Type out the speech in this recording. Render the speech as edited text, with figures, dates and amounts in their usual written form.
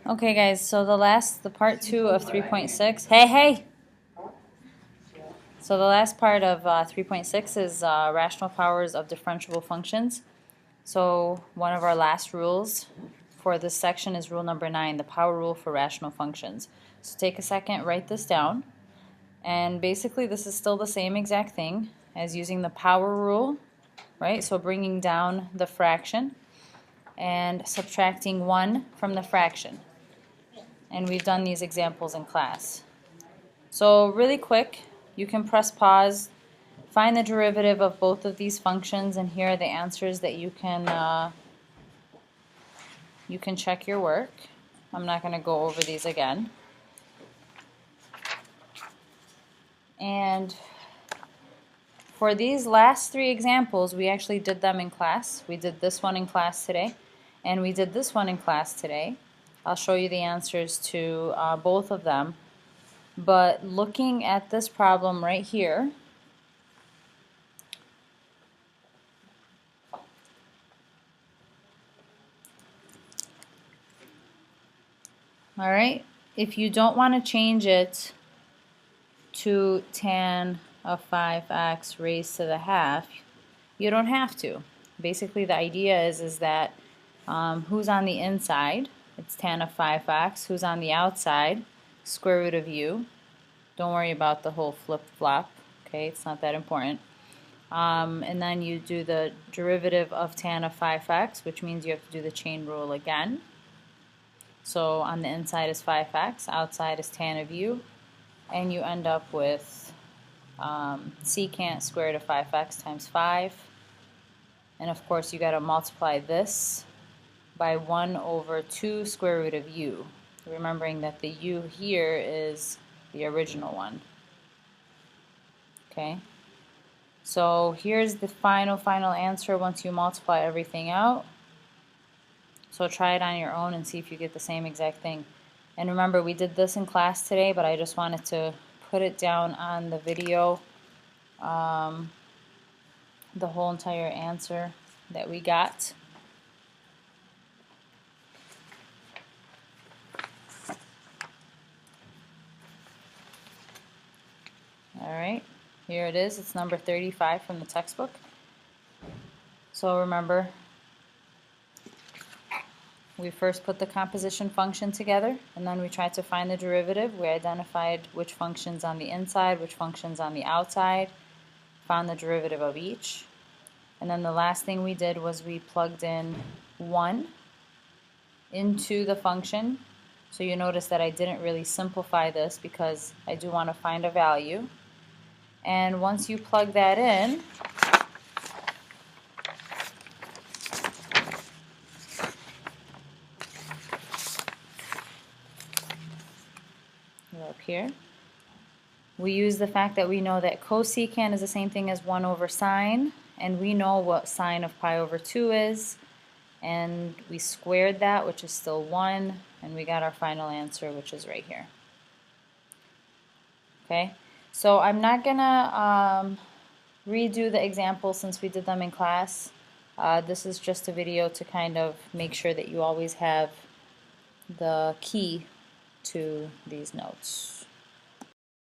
Okay guys, so the part 2 of 3.6, hey! So the last part of 3.6 is rational powers of differentiable functions. So one of our last rules for this section is rule number 9, the power rule for rational functions. So take a second, write this down, and basically this is still the same exact thing as using the power rule, right? So bringing down the fraction and subtracting 1 from the fraction. And we've done these examples in class. So really quick, you can press pause, find the derivative of both of these functions, and here are the answers that you can check your work. I'm not going to go over these again. And for these last 3 examples, we actually did them in class. We did this one in class today, and we did this one in class today. I'll show you the answers to both of them. But looking at this problem right here, alright, if you don't want to change it to tan of 5x raised to the half, you don't have to. Basically the idea is that who's on the inside, it's tan of 5x, who's on the outside, square root of u. Don't worry about the whole flip-flop, okay, it's not that important. And then you do the derivative of tan of 5x, which means you have to do the chain rule again. So on the inside is 5x, outside is tan of u, and you end up with secant square root of 5x times 5. And of course you got to multiply this by 1 over 2 square root of u, remembering that the u here is the original one. Okay, so here's the final answer once you multiply everything out. So try it on your own and see if you get the same exact thing. And remember, we did this in class today, but I just wanted to put it down on the video, the whole entire answer that we got. Alright, here it is. It's number 35 from the textbook. So remember, we first put the composition function together, and then we tried to find the derivative. We identified which function's on the inside, which function's on the outside, found the derivative of each. And then the last thing we did was we plugged in 1 into the function. So you notice that I didn't really simplify this because I do want to find a value. And once you plug that in, up here, we use the fact that we know that cosecant is the same thing as 1 over sine, and we know what sine of pi over 2 is, and we squared that, which is still 1, and we got our final answer, which is right here. Okay, so I'm not gonna redo the examples since we did them in class. This is just a video to kind of make sure that you always have the key to these notes.